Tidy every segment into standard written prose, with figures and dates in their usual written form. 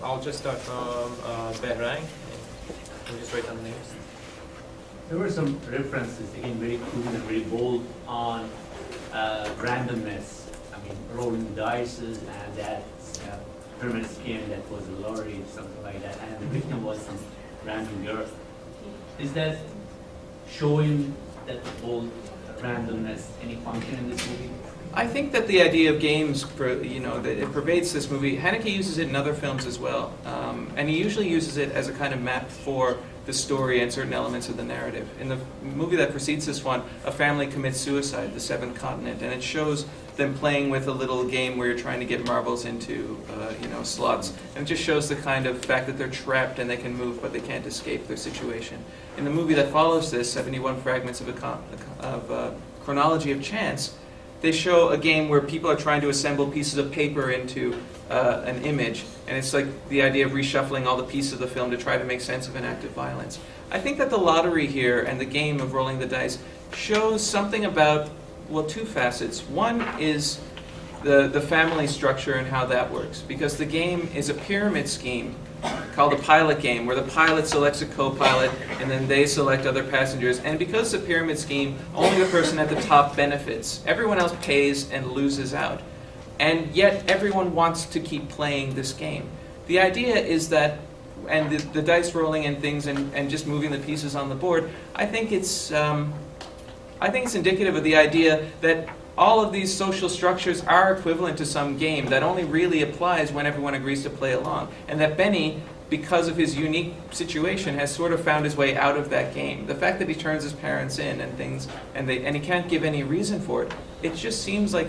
I'll just start from Behrang. Can you just write down the names? There were some references, again, very crude and very bold, on randomness. I mean, rolling dice and that pyramid scheme that was a lottery, something like that, and the victim was some random girl. Is that showing that bold randomness any function in this movie? I think that the idea of games, that it pervades this movie. Haneke uses it in other films as well, and he usually uses it as a kind of map for the story and certain elements of the narrative. In the movie that precedes this one, a family commits suicide, The Seventh Continent, and it shows them playing with a little game where you're trying to get marbles into, slots, and it just shows the kind of fact that they're trapped and they can move, but they can't escape their situation. In the movie that follows this, 71 Fragments of Chronology of Chance, they show a game where people are trying to assemble pieces of paper into an image, and it's like the idea of reshuffling all the pieces of the film to try to make sense of an act of violence. I think that the lottery here and the game of rolling the dice shows something about, well, two facets. One is the family structure and how that works, because the game is a pyramid scheme called a pilot game, where the pilot selects a co-pilot and then they select other passengers. And because it's a pyramid scheme, only the person at the top benefits. Everyone else pays and loses out. And yet everyone wants to keep playing this game. The idea is that, and the dice rolling and things and just moving the pieces on the board, I think it's indicative of the idea that all of these social structures are equivalent to some game that only really applies when everyone agrees to play along. And that Benny, because of his unique situation, has sort of found his way out of that game. The fact that he turns his parents in and things, and he can't give any reason for it, it just seems like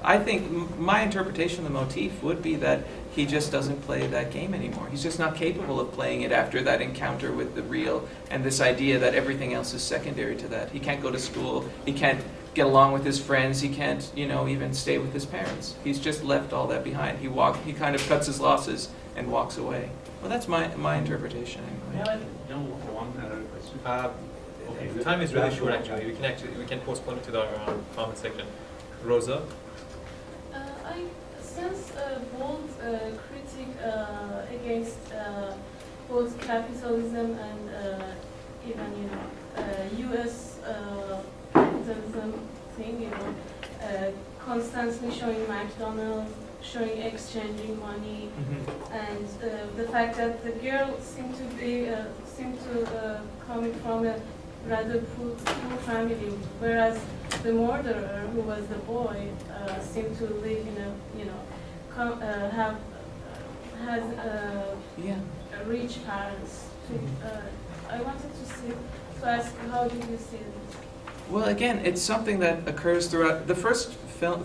I think my interpretation of the motif would be that he just doesn't play that game anymore. He's just not capable of playing it after that encounter with the real, and this idea that everything else is secondary to that. He can't go to school, he can't get along with his friends, he can't, even stay with his parents. He's just left all that behind. He kind of cuts his losses and walks away. Well, that's my interpretation anyway. One other question. Okay, time is really short actually. We can postpone it to the comment section. Rosa? I sense a bold critic against both capitalism and even U.S. capitalism thing. Constantly showing McDonald's, showing exchanging money, and the fact that the girl seemed to coming from a rather poor family, whereas the murderer, who was the boy, seemed to live in a rich parents. I wanted to ask, how did you see it? Well, again, it's something that occurs throughout. The first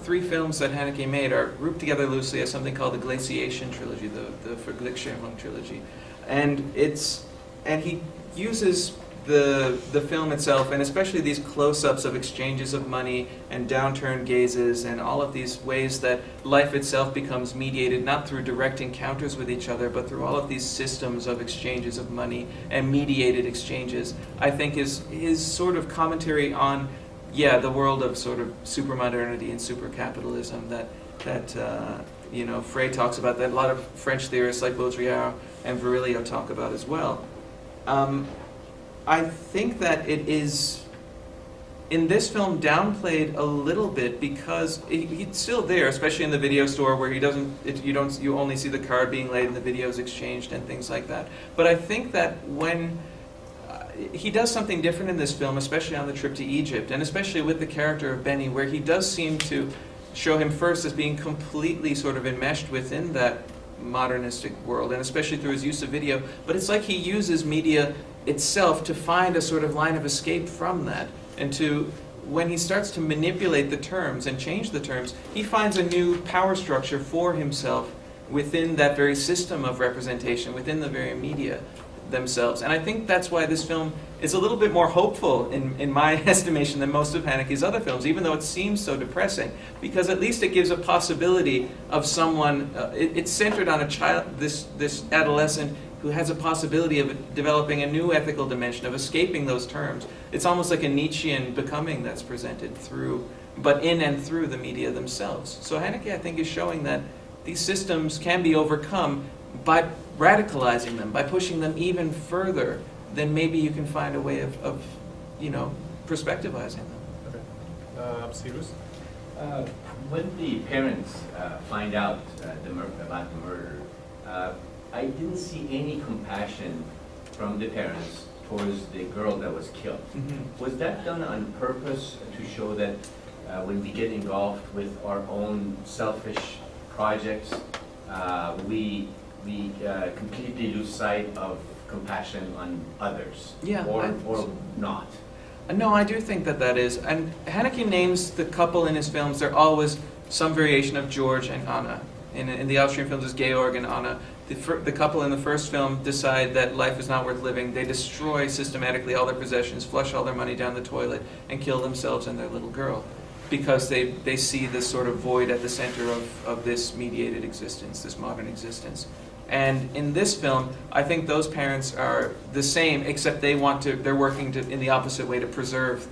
three films that Haneke made are grouped together loosely as something called the Glaciation trilogy, the Vergleichschaffung trilogy, and he uses the film itself, and especially these close-ups of exchanges of money and downturned gazes and all of these ways that life itself becomes mediated not through direct encounters with each other, but through all of these systems of exchanges of money and mediated exchanges, I think is his sort of commentary on, the world of sort of supermodernity and supercapitalism that Frey talks about, that a lot of French theorists like Baudrillard and Virilio talk about as well. I think that it is, in this film, downplayed a little bit because he's still there, especially in the video store where you only see the card being laid and the videos exchanged and things like that. But I think that when he does something different in this film, especially on the trip to Egypt, and especially with the character of Benny, where he does seem to show him first as being completely sort of enmeshed within that modernistic world, and especially through his use of video. But it's like he uses media itself to find a sort of line of escape from that, and when he starts to manipulate the terms and change the terms, he finds a new power structure for himself within that very system of representation, within the very media themselves. And I think that's why this film is a little bit more hopeful in my estimation than most of Haneke's other films, even though it seems so depressing, because at least it gives a possibility of someone, it's centered on a child, this adolescent who has a possibility of developing a new ethical dimension, of escaping those terms. It's almost like a Nietzschean becoming that's presented through, but in and through the media themselves. So Haneke, I think, is showing that these systems can be overcome by radicalizing them, by pushing them even further, then maybe you can find a way of you know, perspectivizing them. Okay. Cyrus? When the parents find out about the murder, I didn't see any compassion from the parents towards the girl that was killed. Mm-hmm. Was that done on purpose to show that when we get engulfed with our own selfish projects, we completely lose sight of compassion on others? Yeah, or not? No, I do think that that is. And Haneke names the couple in his films, they're always some variation of George and Anna. In the Austrian films, it's Georg and Anna. The couple in the first film decide that life is not worth living. They destroy systematically all their possessions, flush all their money down the toilet, and kill themselves and their little girl. Because they see this sort of void at the center of this mediated existence, this modern existence. And in this film, I think those parents are the same, except they're working in the opposite way to preserve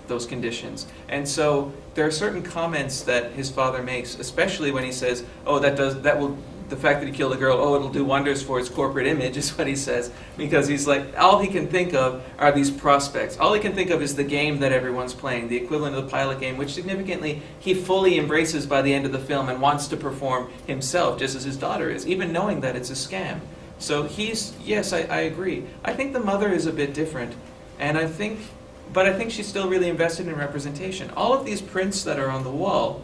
those conditions. And so there are certain comments that his father makes, especially when he says, "Oh, the fact that he killed a girl, oh, it'll do wonders for his corporate image," is what he says. Because he's like, all he can think of are these prospects. All he can think of is the game that everyone's playing, the equivalent of the pilot game, which significantly he fully embraces by the end of the film and wants to perform himself, just as his daughter is, even knowing that it's a scam. So yes, I agree. I think the mother is a bit different, but I think she's still really invested in representation. All of these prints that are on the wall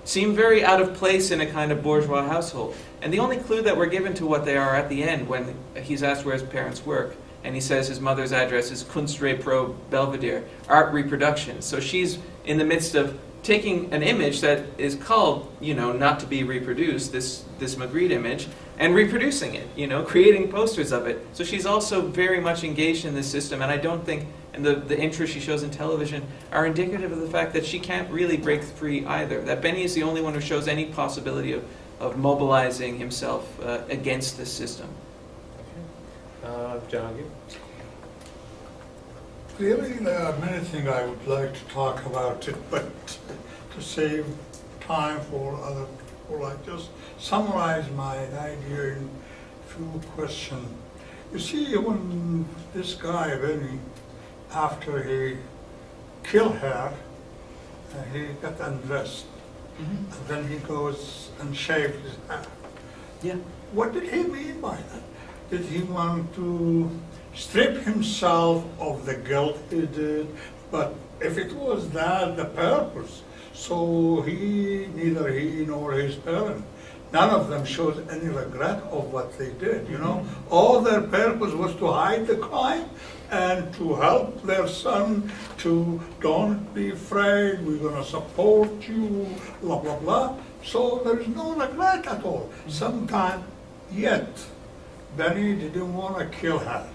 seem very out of place in a kind of bourgeois household. And the only clue that we're given to what they are at the end, when he's asked where his parents work, and he says his mother's address is Kunstrepro Belvedere, art reproduction. So she's in the midst of taking an image that is called, you know, not to be reproduced, this Magritte image, and reproducing it, you know, creating posters of it. So she's also very much engaged in this system, and I don't think, and the interests she shows in television are indicative of the fact that she can't really break free either. That Benny is the only one who shows any possibility of mobilizing himself against this system. Jahangir? Really, there are many things I would like to talk about it, but to save time for other people, I just summarize my idea in a few questions. You see, when this guy, Benny, after he killed her, he got undressed. Mm-hmm. And then he goes and shaved his hair. Yeah. What did he mean by that? Did he want to strip himself of the guilt he did? But if it was that the purpose, so neither he nor his parents, none of them shows any regret of what they did, you know? Mm-hmm. All their purpose was to hide the crime and to help their son to, don't be afraid, we're going to support you, blah, blah, blah. So there is no regret at all. Sometime yet, Benny didn't want to kill her.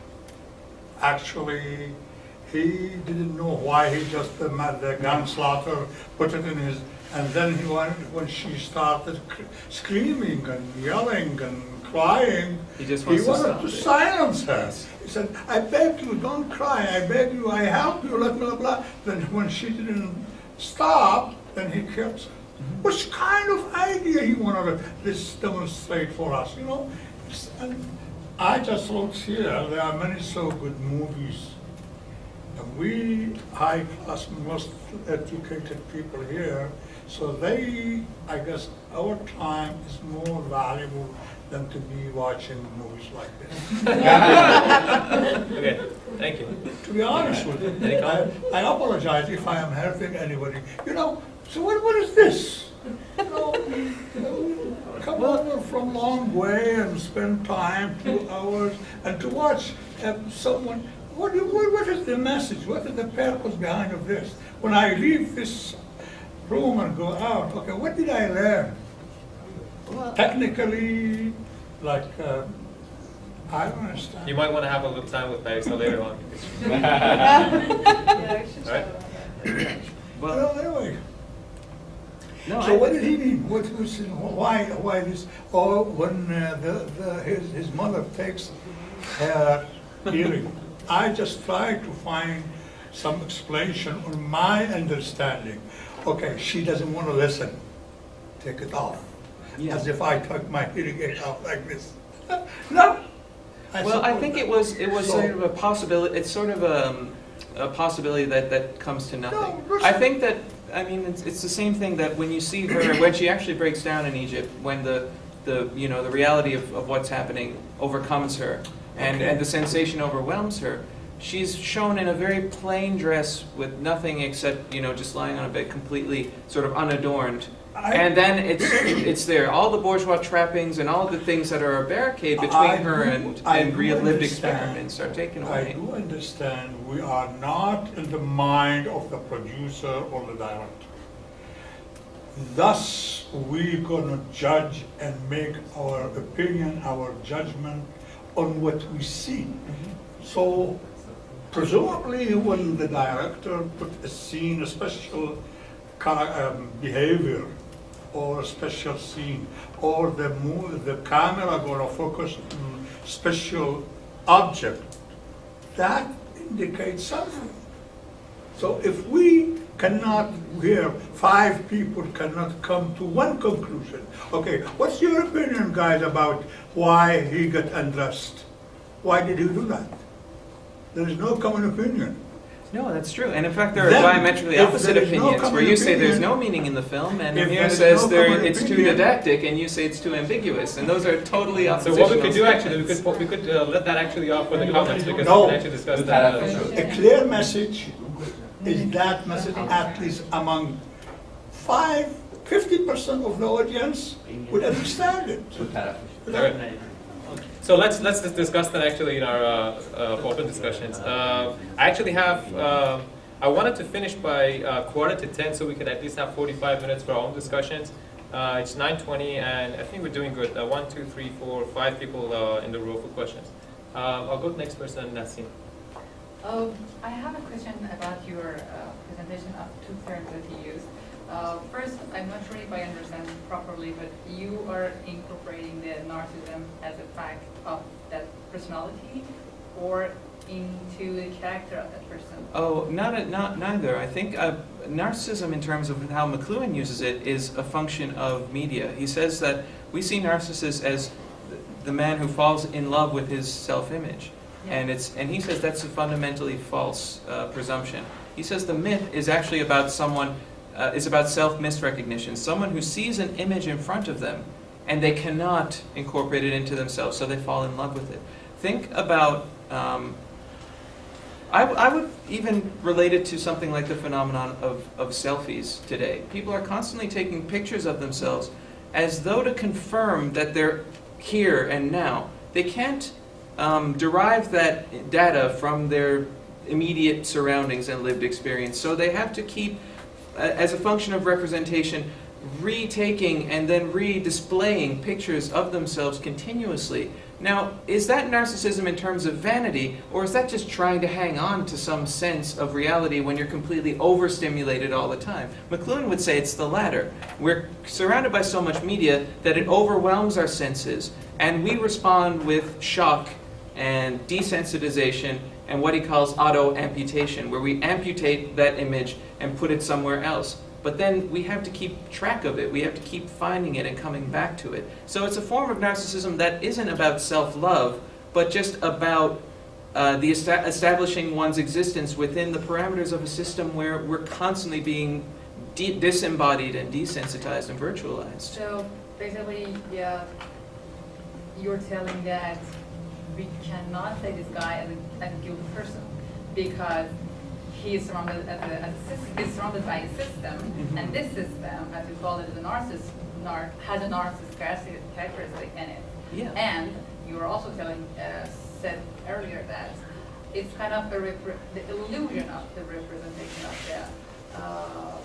Actually, he didn't know why, he just made the gunslaughter, put it in his, and then he wanted, when she started screaming and yelling and crying, He just he wants wanted to silence her. He said, I beg you, don't cry, I beg you, I help you, blah, blah, blah. Then when she didn't stop, then he killed her. Which kind of idea he wanted to demonstrate for us, you know? And I just wrote here, there are many so good movies. And we high-class, most educated people here, so I guess our time is more valuable than to be watching movies like this. Okay, thank you. To be honest with you, Any comment? I apologize if I am hurting anybody. You know, so what is this? You know, come over from long way and spend time, 2 hours, and to watch someone. What is the message? What is the purpose behind of this? When I leave this room and go out, okay, what did I learn? Technically, like, I don't understand. You might want to have a little time with Parisa later on. Alright? Well, anyway. No, So what did he mean? What was why this? Oh, when his mother takes her hearing, I just tried to find some explanation on my understanding. Okay, she doesn't want to listen. Take it off. Yeah. as if I took my hearing aid out like this. No. Well, I think it was So- sort of a possibility. It's sort of a possibility that comes to nothing. No, listen. I think that, I mean, it's the same thing that when you see her, when she actually breaks down in Egypt, when the reality of what's happening overcomes her, and the sensation overwhelms her. She's shown in a very plain dress with nothing except, just lying on a bed, completely sort of unadorned. And then it's there. All the bourgeois trappings and all the things that are a barricade between her and real lived experiments are taken I away. do understand we are not in the mind of the producer or the director. Thus, we're gonna judge and make our opinion, our judgment on what we see. So, presumably when the director put a scene, a special behavior, or a special scene, or the camera gonna focus on special object, that indicates something. So if we cannot, here, 5 people cannot come to one conclusion. Okay, what's your opinion, guys, about why he got undressed? Why did he do that? There is no common opinion. No, that's true. And in fact, there are Then, diametrically if opposite there is no opinions, where common you say there's opinion- no meaning in the film, and If Amir there is says no common it's too opinion- didactic, and you say it's too ambiguous. And those are totally So oppositional what we could do actually, statements. we could let that actually off for the comments because No. we can actually discuss that. A clear message is that message, at least among 50% of the audience would understand it. Alright. So let's just discuss that actually in our open discussions. I actually have, I wanted to finish by 9:45 so we could at least have 45 minutes for our own discussions. It's 9:20 and I think we're doing good. 1, 2, 3, 4, 5 people in the row for questions. I'll go to the next person, Nassim. I have a question about your presentation of 2 terms that you used. First, I'm not sure if I understand properly, but you are incorporating the narcissism as a fact of that personality or into the character of that person? Oh, not neither. I think narcissism, in terms of how McLuhan uses it, is a function of media. He says that we see narcissists as the man who falls in love with his self-image. Yeah. And he says that's a fundamentally false presumption. He says the myth is actually about someone, is about self-misrecognition, someone who sees an image in front of them and they cannot incorporate it into themselves, so they fall in love with it. Think about, I would even relate it to something like the phenomenon of selfies today. People are constantly taking pictures of themselves as though to confirm that they're here and now. They can't derive that data from their immediate surroundings and lived experience, so they have to keep, as a function of representation, retaking and then re-displaying pictures of themselves continuously. Now, is that narcissism in terms of vanity, or is that just trying to hang on to some sense of reality when you're completely overstimulated all the time? McLuhan would say it's the latter. We're surrounded by so much media that it overwhelms our senses, and we respond with shock and desensitization and what he calls auto-amputation, where we amputate that image and put it somewhere else. But then we have to keep track of it. We have to keep finding it and coming back to it. So it's a form of narcissism that isn't about self-love, but just about establishing one's existence within the parameters of a system where we're constantly being disembodied and desensitized and virtualized. So basically, you're telling that we cannot say this guy as a guilty person because he is surrounded is surrounded by a system, and this system, as you call it, the has a narcissist characteristic in it. Yeah. And you were also said earlier that it's kind of the illusion of the representation of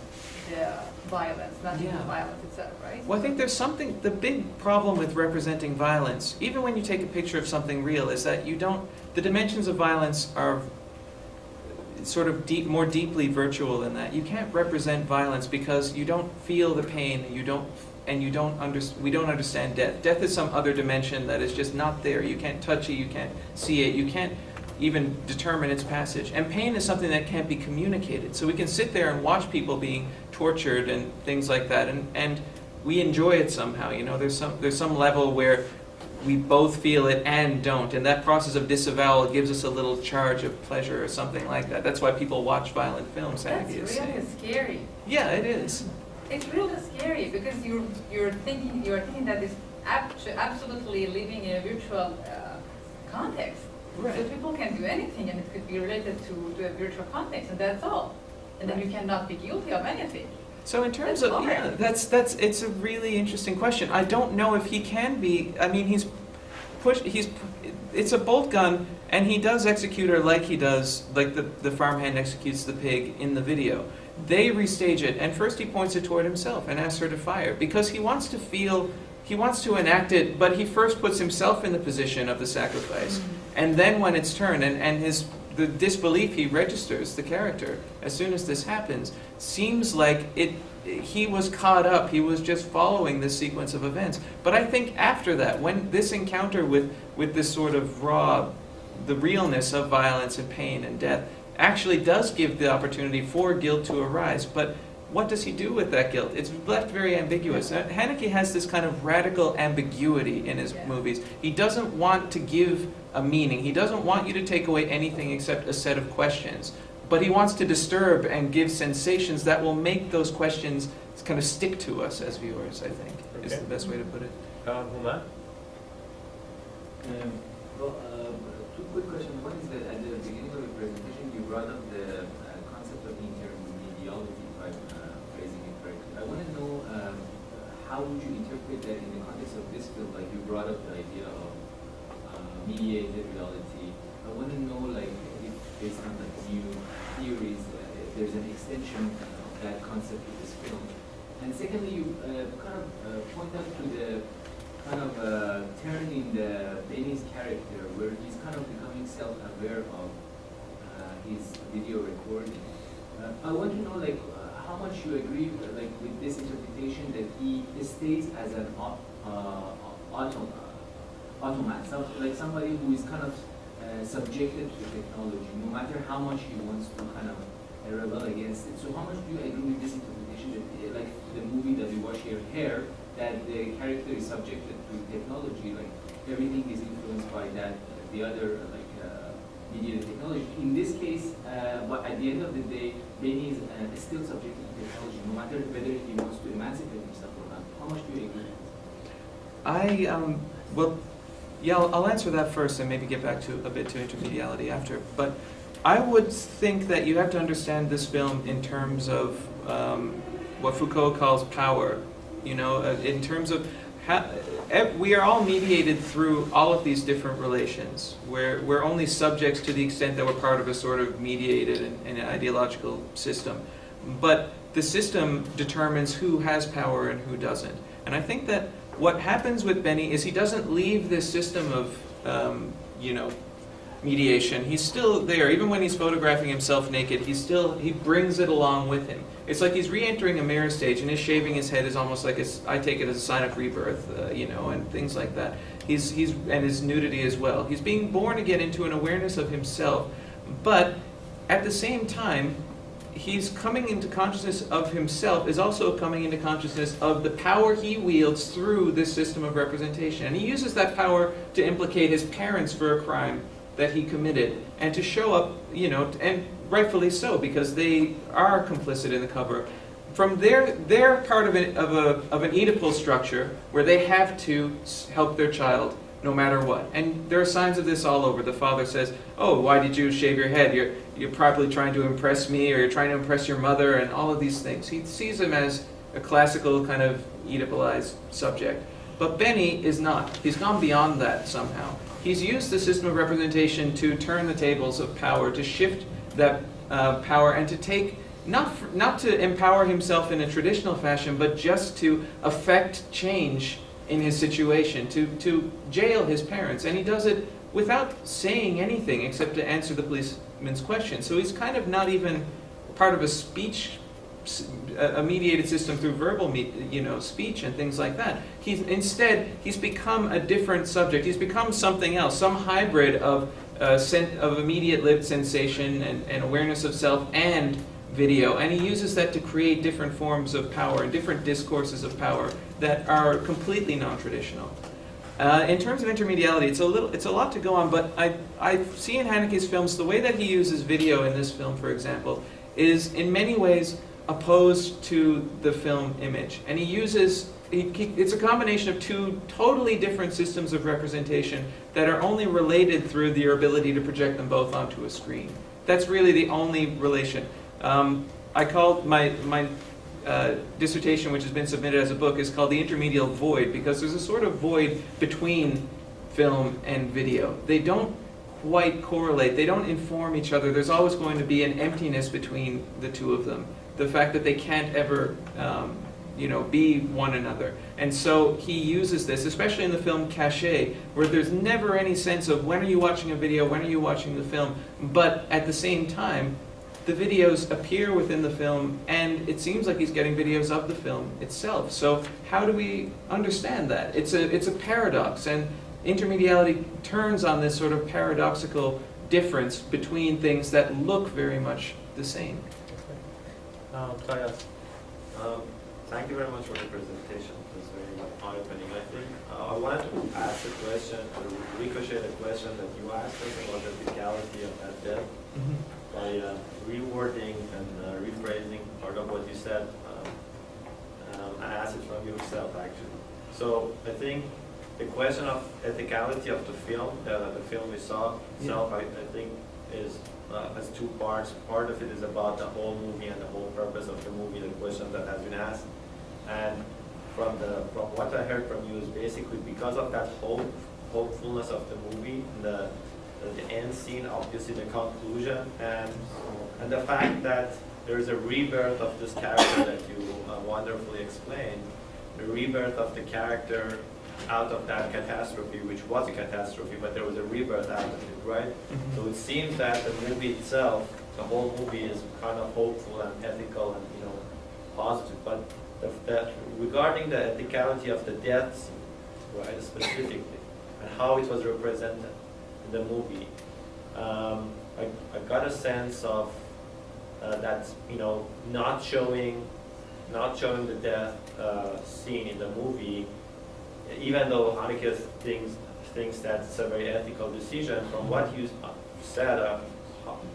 the violence, not the violence itself, right? Well, I think there's something, the big problem with representing violence, even when you take a picture of something real, is that the dimensions of violence are sort of more deeply virtual than that. You can't represent violence because you don't feel the pain, we don't understand death. Death is some other dimension that is just not there. You can't touch it, you can't see it, you can't even determine its passage. And pain is something that can't be communicated. So we can sit there and watch people being tortured and things like that, and we enjoy it somehow. You know, there's some level where we both feel it and don't, and that process of disavowal gives us a little charge of pleasure or something like that. That's why people watch violent films. That's Haneke is really saying. scary. Yeah, it is. It's really scary because you're thinking that it's absolutely living in a virtual context. Right. So people can do anything, and it could be related to a virtual context, and that's all. And then you cannot be guilty of anything. So in terms That's of, yeah, hard. it's a really interesting question. I don't know if he can be, I mean, it's a bolt gun, and he does execute her like he does, like the farmhand executes the pig in the video. They restage it, and first he points it toward himself and asks her to fire, because he wants to enact it, but he first puts himself in the position of the sacrifice, and then when it's turned, and the disbelief he registers, the character, as soon as this happens, seems like he was caught up, he was just following this sequence of events. But I think after that, when this encounter with this sort of the realness of violence and pain and death actually does give the opportunity for guilt to arise. But what does he do with that guilt? It's left very ambiguous. Haneke has this kind of radical ambiguity in his movies. He doesn't want to give a meaning. He doesn't want you to take away anything except a set of questions. But he wants to disturb and give sensations that will make those questions kind of stick to us as viewers, I think, is the best way to put it. Huma? Two quick questions. One is that at the beginning of the presentation, you brought up the concept of intermediality, if I'm phrasing it correctly. I want to know how would you interpret that in the context of this film? Like, you brought up the idea of mediated reality. I want to know, like, if based on the new theories, if there's an extension of that concept to this film. And secondly, you kind of point out to the kind of turn in Benny's character, where he's kind of becoming self-aware of his video recording. I want to know, like, how much you agree, like, with this interpretation that he stays as an automat, like somebody who is kind of subjected to technology, no matter how much he wants to kind of rebel against it. So how much do you agree with this interpretation that, like the movie that we watch here, Hair, that the character is subjected to technology, like everything is influenced by that, the other, like, mediated technology. In this case, but at the end of the day, Benny is still subjected to technology, no matter whether he wants to emancipate himself or not. How much do you agree? Well, yeah, I'll answer that first and maybe get back to a bit to intermediality after. But I would think that you have to understand this film in terms of what Foucault calls power. You know, in terms of we are all mediated through all of these different relations. We're only subjects to the extent that we're part of a sort of mediated and ideological system. But the system determines who has power and who doesn't. And I think that what happens with Benny is he doesn't leave this system of, you know, mediation. He's still there. Even when he's photographing himself naked, he brings it along with him. It's like he's re-entering a mirror stage, and his shaving his head is almost like I take it as a sign of rebirth, you know, and things like that. And his nudity as well. He's being born again into an awareness of himself, but at the same time, he's coming into consciousness of himself is also coming into consciousness of the power he wields through this system of representation. And he uses that power to implicate his parents for a crime that he committed, and to show up, you know, and rightfully so, because they are complicit in the cover. From they're part of an Oedipal structure where they have to help their child no matter what. And there are signs of this all over. The father says, "Oh, why did you shave your head? You're probably trying to impress me, or you're trying to impress your mother," and all of these things. He sees him as a classical kind of Oedipalized subject. But Benny is not. He's gone beyond that somehow. He's used the system of representation to turn the tables of power, to shift that power, and to take, not to empower himself in a traditional fashion, but just to affect change in his situation, to jail his parents. And he does it without saying anything except to answer the policeman's question. So he's kind of not even part of a mediated system through verbal, you know, speech and things like that. He's become a different subject. He's become something else, some hybrid of immediate lived sensation and awareness of self and video, and he uses that to create different forms of power, different discourses of power that are completely non-traditional. In terms of intermediality, it's a lot to go on, but I see in Haneke's films the way that he uses video in this film, for example, is in many ways opposed to the film image, and he uses. It's a combination of two totally different systems of representation that are only related through your ability to project them both onto a screen. That's really the only relation. I called my dissertation, which has been submitted as a book, is called The Intermedial Void, because there's a sort of void between film and video. They don't quite correlate. They don't inform each other. There's always going to be an emptiness between the two of them. The fact that they can't ever be one another. And so he uses this, especially in the film Caché, where there's never any sense of when are you watching a video, when are you watching the film, but at the same time, the videos appear within the film, and it seems like he's getting videos of the film itself. So how do we understand that? It's a paradox, and intermediality turns on this sort of paradoxical difference between things that look very much the same. Thank you very much for the presentation. It was very eye-opening. I think I wanted to ask a question, or ricochet a question that you asked us about the ethicality of that death by rewording and rephrasing part of what you said. I asked it from yourself, actually. So I think the question of ethicality of the film we saw itself, I think, has two parts. Part of it is about the whole movie and the whole purpose of the movie, the question that has been asked. And from what I heard from you is basically because of that hopefulness of the movie, the end scene, obviously the conclusion, and the fact that there is a rebirth of this character that you wonderfully explained, the rebirth of the character out of that catastrophe, which was a catastrophe, but there was a rebirth out of it, right? So it seems that the movie itself, the whole movie is kind of hopeful and ethical and positive, but regarding the ethicality of the death scene, right, specifically, and how it was represented in the movie, I got a sense of that not showing the death scene in the movie, even though Haneke thinks that's a very ethical decision. From what you said,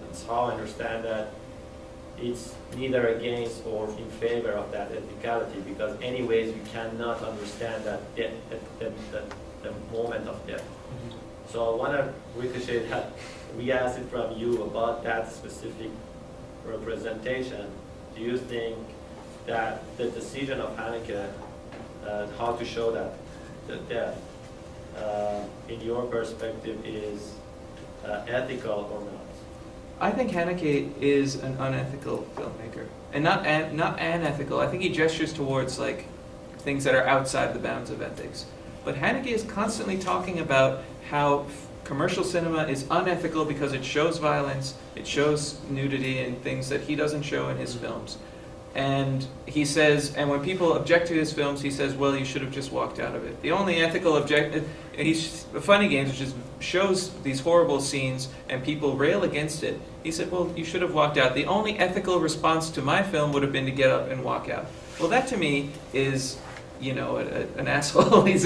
it's how I understand that it's neither against or in favor of that ethicality, because anyways we cannot understand that the moment of death. So I want to ricochet that, re-ask it from you about that specific representation. Do you think that the decision of Haneke, how to show that the death, in your perspective, is ethical or not? I think Haneke is an unethical filmmaker, and not unethical. I think he gestures towards things that are outside the bounds of ethics. But Haneke is constantly talking about how commercial cinema is unethical because it shows violence, it shows nudity and things that he doesn't show in his films. And he says, and when people object to his films, he says, well, you should have just walked out of it. The only ethical he's Funny Games, which just shows these horrible scenes and people rail against it. He said, well, you should have walked out. The only ethical response to my film would have been to get up and walk out. Well, that to me is, an asshole. He's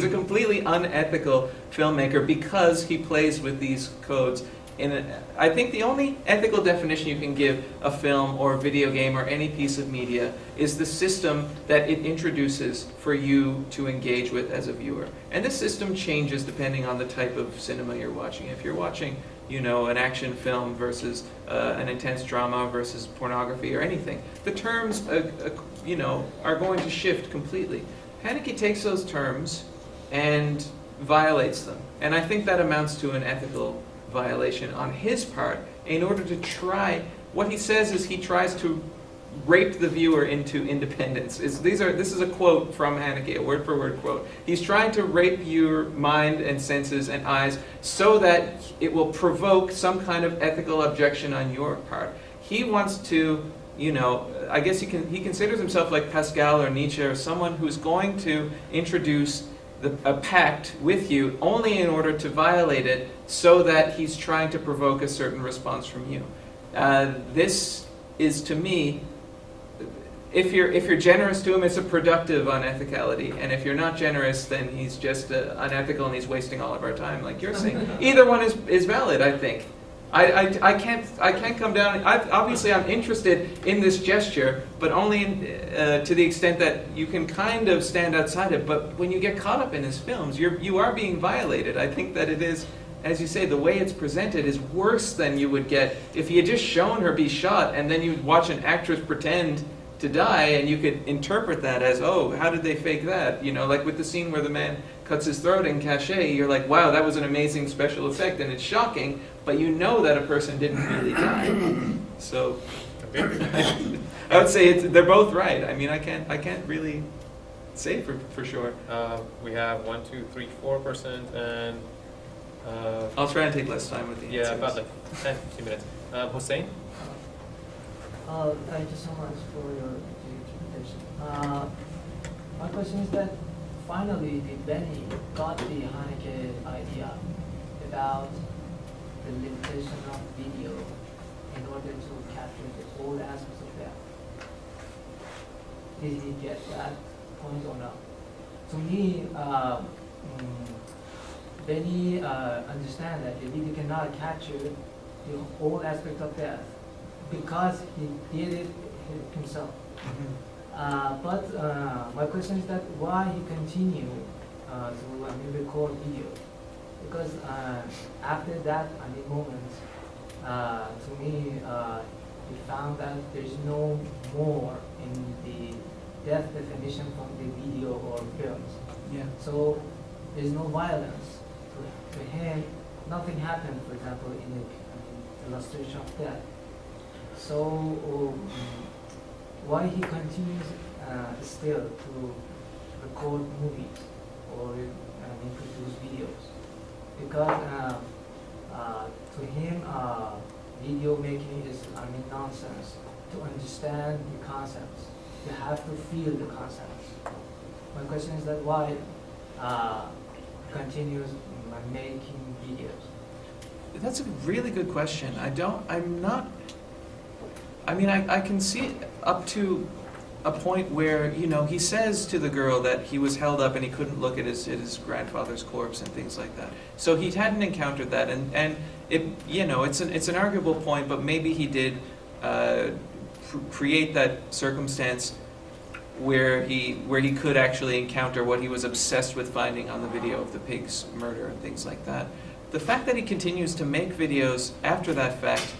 a completely unethical filmmaker because he plays with these codes. I think the only ethical definition you can give a film or a video game or any piece of media is the system that it introduces for you to engage with as a viewer. And this system changes depending on the type of cinema you're watching. If you're watching, an action film versus an intense drama versus pornography or anything, the terms, are going to shift completely. Haneke takes those terms and violates them. And I think that amounts to an ethical violation on his part in order to try. What he says is he tries to rape the viewer into independence. This is a quote from Haneke, a word-for-word quote. He's trying to rape your mind and senses and eyes so that it will provoke some kind of ethical objection on your part. He wants to, I guess he considers himself like Pascal or Nietzsche or someone who's going to introduce a pact with you only in order to violate it so that he's trying to provoke a certain response from you. This is to me, if you're generous to him, it's a productive unethicality, and if you're not generous, then he's just unethical and he's wasting all of our time, like you're saying. Either one is valid, I think. I can't come down. Obviously, I'm interested in this gesture, but only to the extent that you can kind of stand outside it. But when you get caught up in his films, you are being violated. I think that it is, as you say, the way it's presented is worse than you would get if he had just shown her be shot, and then you'd watch an actress pretend to die, and you could interpret that as, oh, how did they fake that? You know, like with the scene where the man cuts his throat in Cachet, you're like, wow, that was an amazing special effect, and it's shocking, but you know that a person didn't really die. So, I would say they're both right. I mean, I can't really say for sure. We have 1, 2, 3, 4%, and I'll try and take less time with the answers. yeah, about like 10, 15 minutes. Hussein? Thank you so much for your presentation. My question is that finally, did Benny got the Haneke idea about the limitation of video in order to capture the whole aspects of that? Did he get that point or not? To me, Benny understand that the video cannot capture the whole aspect of death because he did it himself. But my question is that why he continue to record video? Because after that moment, to me, he found that there's no more in the death definition from the video or films. Yeah. So there's no violence. To him, nothing happened, for example, in the illustration of death. So why he continues still to record movies or produce videos? Because to him, video making is nonsense. To understand the concepts, you have to feel the concepts. My question is that why continues making videos? That's a really good question. I can see it up to a point where, you know, he says to the girl that he was held up and he couldn't look at his grandfather's corpse and things like that. So he hadn't encountered that, and it, you know, it's an arguable point, but maybe he did create that circumstance where he could actually encounter what he was obsessed with finding on the video of the pig's murder and things like that. The fact that he continues to make videos after that fact,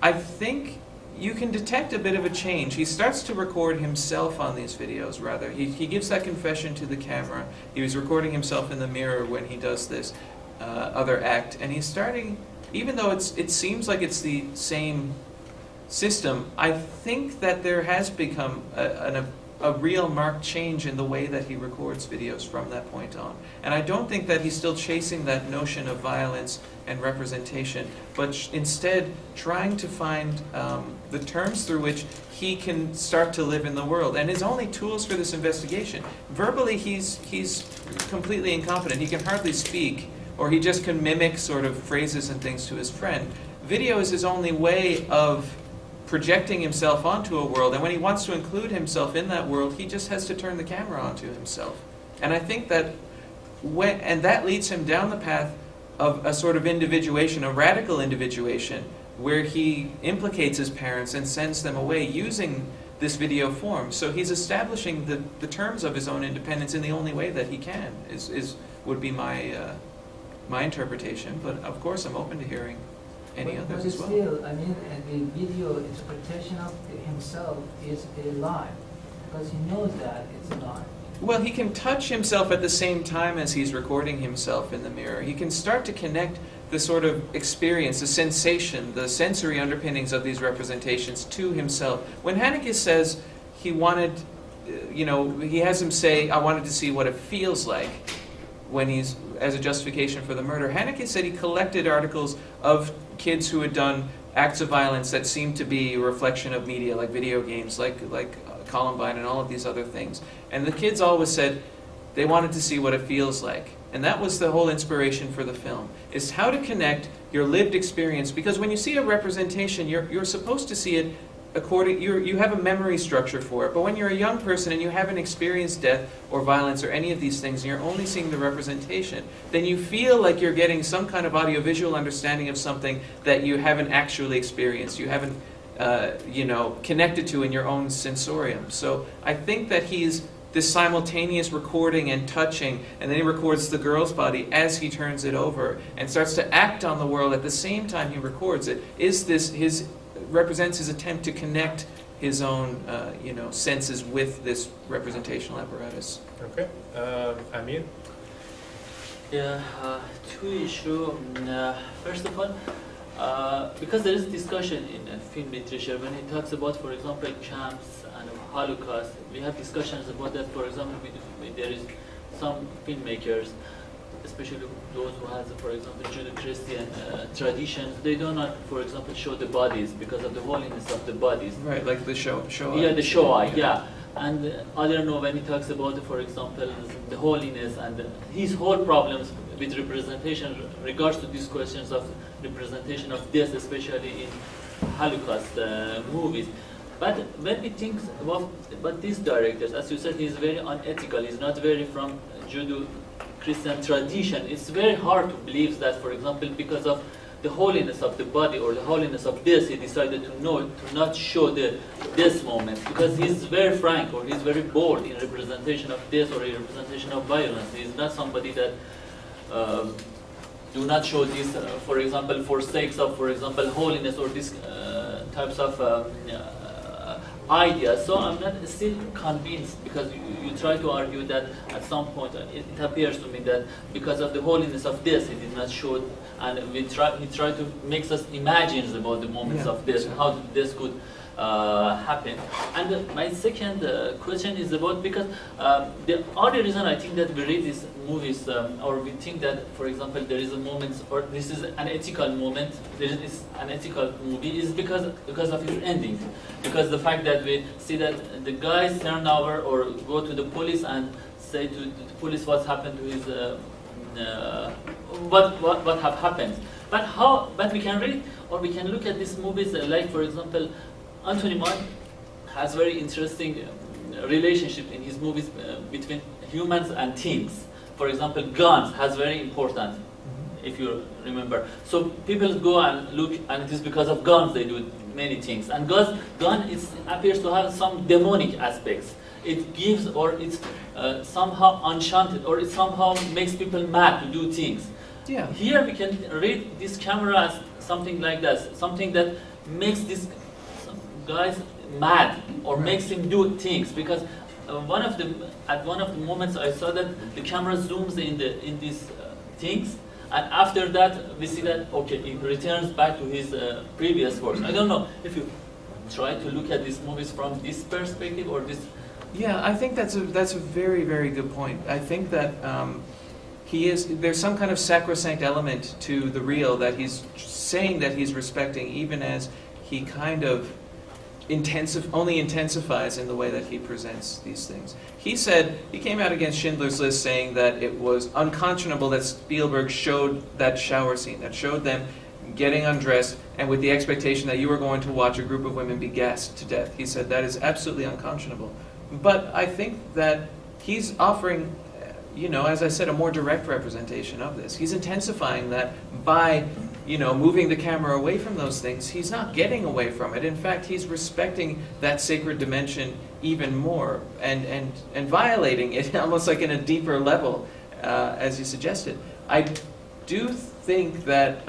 I think you can detect a bit of a change. He starts to record himself on these videos, rather. He gives that confession to the camera. He was recording himself in the mirror when he does this other act, and he's starting, even though it seems like it's the same system, I think that there has become a real marked change in the way that he records videos from that point on. And I don't think that he's still chasing that notion of violence and representation, but instead trying to find the terms through which he can start to live in the world. And his only tools for this investigation, verbally he's completely incompetent. He can hardly speak, or he just can mimic sort of phrases and things to his friend. Video is his only way of projecting himself onto a world, and when he wants to include himself in that world, he just has to turn the camera onto himself. And I think that that leads him down the path of a sort of individuation, a radical individuation, where he implicates his parents and sends them away using this video form. So he's establishing the terms of his own independence in the only way that he can, would be my interpretation. But of course I'm open to hearing any others as well. But still, the video interpretation of himself is a lie, because he knows that it's a lie. Well, he can touch himself at the same time as he's recording himself in the mirror. He can start to connect the sort of experience, the sensation, the sensory underpinnings of these representations to himself. When Haneke says he wanted, he has him say, I wanted to see what it feels like when he's, as a justification for the murder. Haneke said he collected articles of kids who had done acts of violence that seemed to be a reflection of media, like video games, like Columbine and all of these other things. And the kids always said they wanted to see what it feels like. And that was the whole inspiration for the film, is how to connect your lived experience. Because when you see a representation, you're supposed to see it you have a memory structure for it. But when you're a young person and you haven't experienced death or violence or any of these things, and you're only seeing the representation, then you feel like you're getting some kind of audiovisual understanding of something that you haven't actually experienced. You haven't, connected to in your own sensorium. So I think that he's this simultaneous recording and touching, and then he records the girl's body as he turns it over and starts to act on the world at the same time he records it. Represents his attempt to connect his own, senses with this representational apparatus. Okay, Amir? Yeah, two issues. First of all, because there is discussion in film literature when he talks about, for example, camps and Holocaust, we have discussions about that. For example, there is some filmmakers, especially those who have, for example, Judeo-Christian traditions, they do not, for example, show the bodies because of the holiness of the bodies. Right, like the Shoah. Yeah, the Shoah, yeah. And I don't know, when he talks about, for example, the holiness and his whole problems with representation regards to these questions of representation of death, especially in Holocaust movies. But when we think about these directors, as you said, he's very unethical. He's not very from Judeo-Christian tradition. It's very hard to believe that, for example, because of the holiness of the body or the holiness of death, he decided to not show the death moment, because he's very frank or he's very bold in representation of death or in representation of violence. He's not somebody that do not show this, for example, for sakes of, for example, holiness or these types of ideas. So I'm not still convinced, because you try to argue that at some point it appears to me that because of the holiness of death he did not show, and he tried to make us imagine about the moments of death, how this could happen. And my second question is about, because the other reason I think that we read these movies, or we think that, for example, there is a moment, or this is an ethical moment, there is an ethical movie, is because of its ending. Because the fact that we see that the guys turn over or go to the police and say to the police what happened to his, what have happened. But we can read, or we can look at these movies like, for example, Anthony Mann has very interesting relationship in his movies between humans and things. For example, guns has very important, if you remember. So people go and look, and it is because of guns they do many things. And gun appears to have some demonic aspects. It gives, or it's somehow enchanted, or it somehow makes people mad to do things. Yeah. Here we can read this camera as something like that, something that makes these guys mad, or makes him do things. Because at one of the moments I saw that the camera zooms in these things, and after that we see that, okay, it returns back to his previous works. I don't know if you try to look at these movies from this perspective or this. Yeah, I think that's a very, very good point. I think that there's some kind of sacrosanct element to the real that he's saying that he's respecting, even as he kind of only intensifies in the way that he presents these things. He came out against Schindler's List saying that it was unconscionable that Spielberg showed that shower scene, that showed them getting undressed, and with the expectation that you were going to watch a group of women be gassed to death. He said that is absolutely unconscionable. But I think that he's offering, as I said, a more direct representation of this. He's intensifying that by, moving the camera away from those things. He's not getting away from it. In fact, he's respecting that sacred dimension even more and violating it almost like in a deeper level, as you suggested. I do think that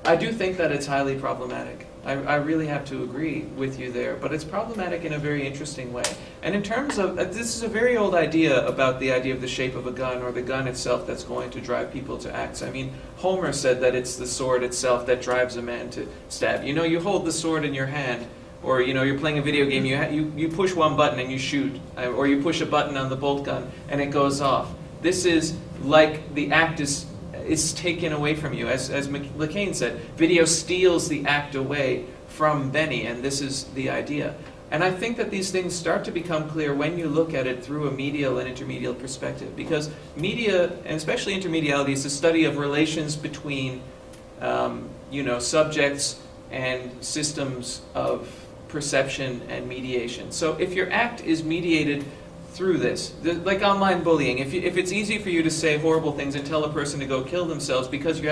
it's highly problematic. I really have to agree with you there, but it's problematic in a very interesting way. And in terms of, this is a very old idea about the idea of the shape of a gun, or the gun itself that's going to drive people to acts. I mean, Homer said that it's the sword itself that drives a man to stab. You hold the sword in your hand, or you're playing a video game, you push one button and you shoot, or you push a button on the bolt gun and it goes off. This is like the act is taken away from you. As McCain said, video steals the act away from Benny, and this is the idea. And I think that these things start to become clear when you look at it through a medial and intermedial perspective, because media, and especially intermediality, is the study of relations between subjects and systems of perception and mediation. So if your act is mediated through this, like online bullying, if it's easy for you to say horrible things and tell a person to go kill themselves because you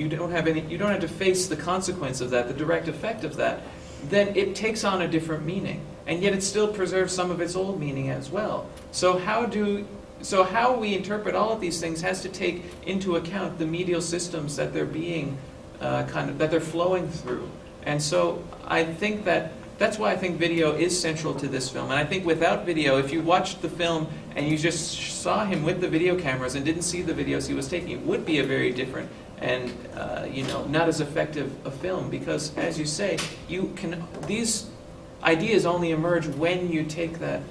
don't have to face the consequence of that, the direct effect of that, then it takes on a different meaning, and yet it still preserves some of its old meaning as well. So how we interpret all of these things has to take into account the medial systems that they're being that they're flowing through. And so I think that's why I think video is central to this film. And I think without video, if you watched the film and you just saw him with the video cameras and didn't see the videos he was taking, it would be a very different and not as effective a film, because, as you say, these ideas only emerge when you take that,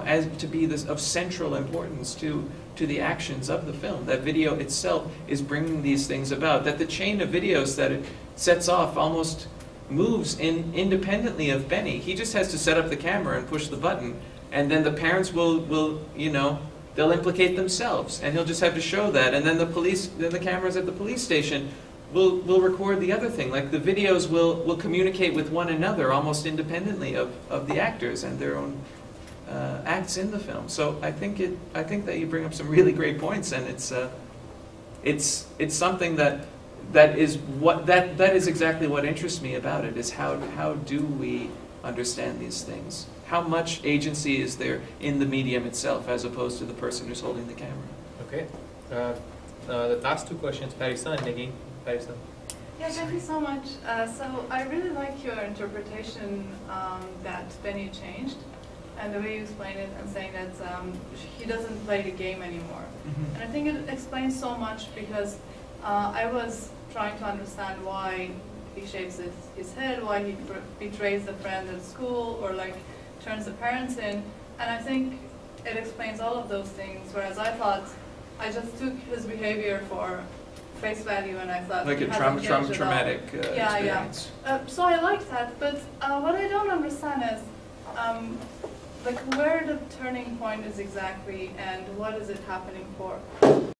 as to be of central importance to the actions of the film. That video itself is bringing these things about. That the chain of videos that it sets off almost moves independently of Benny. He just has to set up the camera and push the button, and then the parents will they'll implicate themselves, and he'll just have to show that, and then the cameras at the police station will record the other thing. Like the videos will communicate with one another almost independently of the actors and their own acts in the film. So I think that you bring up some really great points, and it's something that is exactly what interests me about it, is how do we understand these things? How much agency is there in the medium itself as opposed to the person who's holding the camera? Okay. The last two questions, Parisa and Nagin. Parisa. Yeah, thank you so much. So I really like your interpretation that Benny changed, and the way you explain it, and saying that he doesn't play the game anymore. Mm-hmm. And I think it explains so much, because I was trying to understand why he shaves his head, why he betrays the friend at school, or like turns the parents in. And I think it explains all of those things, whereas I thought I just took his behavior for face value, and I thought like a traumatic experience. So I like that, but what I don't understand is like where the turning point is exactly, and what is it happening for?